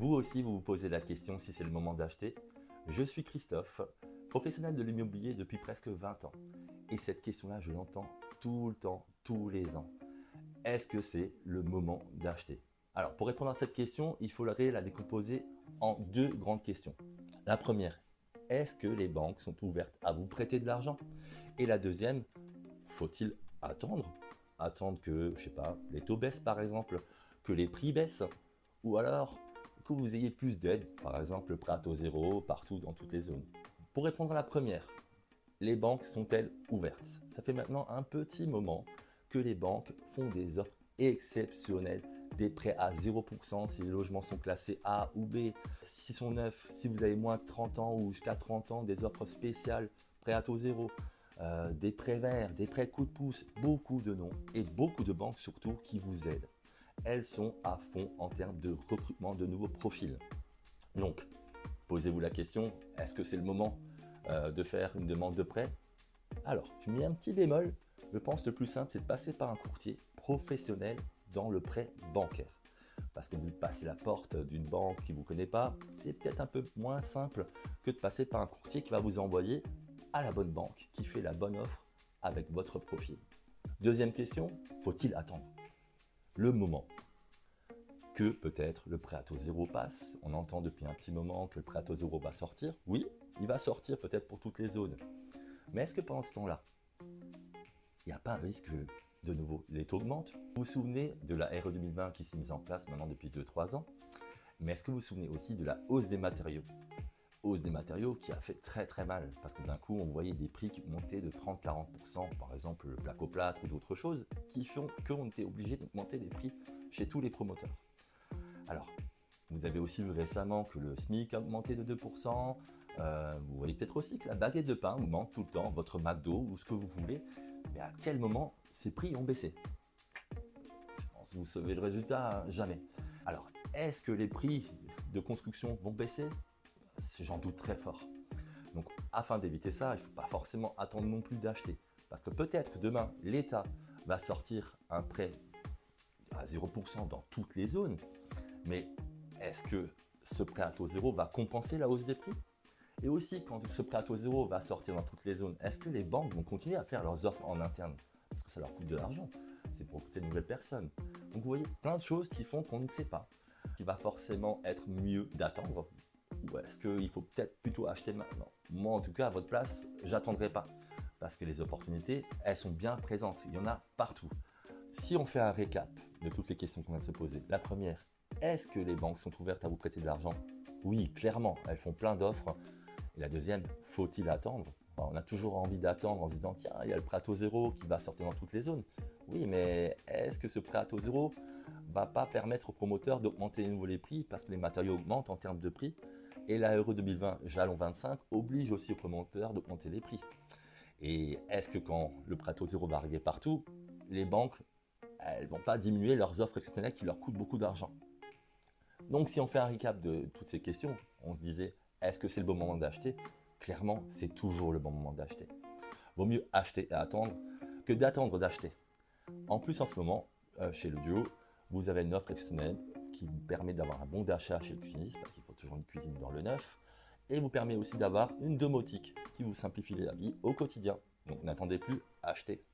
Vous aussi, vous vous posez la question si c'est le moment d'acheter. Je suis Christophe, professionnel de l'immobilier depuis presque 20 ans. Et cette question-là, je l'entends tout le temps, tous les ans. Est-ce que c'est le moment d'acheter? Alors, pour répondre à cette question, il faudrait la décomposer en deux grandes questions. La première, est-ce que les banques sont ouvertes à vous prêter de l'argent? Et la deuxième, faut-il attendre? Attendre que, je sais pas, les taux baissent par exemple, que les prix baissent, ou alors que vous ayez plus d'aide, par exemple prêt à taux zéro partout dans toutes les zones. Pour répondre à la première, les banques sont-elles ouvertes? Ça fait maintenant un petit moment que les banques font des offres exceptionnelles, des prêts à 0% si les logements sont classés A ou B, s'ils sont neufs, si vous avez moins de 30 ans ou jusqu'à 30 ans, des offres spéciales, prêts à taux zéro, des prêts verts, des prêts coup de pouce, beaucoup de noms et beaucoup de banques surtout qui vous aident. Elles sont à fond en termes de recrutement de nouveaux profils. Donc, posez-vous la question, est-ce que c'est le moment de faire une demande de prêt? Alors, je mets un petit bémol. Je pense que le plus simple, c'est de passer par un courtier professionnel dans le prêt bancaire. Parce que vous passez la porte d'une banque qui ne vous connaît pas, c'est peut-être un peu moins simple que de passer par un courtier qui va vous envoyer à la bonne banque, qui fait la bonne offre avec votre profil. Deuxième question, faut-il attendre le moment que peut-être le prêt à taux zéro passe? On entend depuis un petit moment que le prêt à taux zéro va sortir. Oui, il va sortir peut-être pour toutes les zones. Mais est-ce que pendant ce temps-là, il n'y a pas un risque que, de nouveau, les taux augmentent? Vous vous souvenez de la RE 2020 qui s'est mise en place maintenant depuis 2-3 ans? Mais est-ce que vous vous souvenez aussi de la hausse des matériaux? Hausse des matériaux qui a fait très très mal, parce que d'un coup, on voyait des prix qui montaient de 30-40%, par exemple le placo-plâtre ou d'autres choses, qui font qu'on était obligé d'augmenter les prix chez tous les promoteurs. Alors, vous avez aussi vu récemment que le SMIC a augmenté de 2%. Vous voyez peut-être aussi que la baguette de pain augmente tout le temps, votre McDo ou ce que vous voulez. Mais à quel moment ces prix ont baissé? Je pense que vous savez le résultat, jamais. Alors, est-ce que les prix de construction vont baisser? J'en doute très fort. Donc, afin d'éviter ça, il ne faut pas forcément attendre non plus d'acheter. Parce que peut-être que demain, l'État va sortir un prêt à 0% dans toutes les zones. Mais est-ce que ce prêt à taux zéro va compenser la hausse des prix? Et aussi, quand ce prêt à taux zéro va sortir dans toutes les zones, est-ce que les banques vont continuer à faire leurs offres en interne? Parce que ça leur coûte de l'argent. C'est pour recruter de nouvelles personnes. Donc vous voyez, plein de choses qui font qu'on ne sait pas. Qu'il va forcément être mieux d'attendre. Ou est-ce qu'il faut peut-être plutôt acheter maintenant? Moi, en tout cas, à votre place, j'attendrai pas. Parce que les opportunités, elles sont bien présentes. Il y en a partout. Si on fait un récap de toutes les questions qu'on vient de se poser, la première, est-ce que les banques sont ouvertes à vous prêter de l'argent? Oui, clairement, elles font plein d'offres. Et la deuxième, faut-il attendre? On a toujours envie d'attendre en se disant, tiens, il y a le prêt à taux zéro qui va sortir dans toutes les zones. Oui, mais est-ce que ce prêt à taux zéro va pas permettre aux promoteurs d'augmenter de nouveau les prix parce que les matériaux augmentent en termes de prix? Et la RE 2020 Jalon 25 oblige aussi aux promoteurs d'augmenter les prix. Et est-ce que quand le prêt à taux zéro va arriver partout, les banques, elles vont pas diminuer leurs offres exceptionnelles qui leur coûtent beaucoup d'argent? Donc si on fait un recap de toutes ces questions, on se disait, est-ce que c'est le bon moment d'acheter? Clairement, c'est toujours le bon moment d'acheter. Vaut mieux acheter et attendre que d'attendre d'acheter. En plus, en ce moment, chez le duo, vous avez une offre exceptionnelle qui vous permet d'avoir un bon d'achat chez le cuisiniste, parce qu'il faut toujours une cuisine dans le neuf, et vous permet aussi d'avoir une domotique qui vous simplifie la vie au quotidien. Donc n'attendez plus, achetez.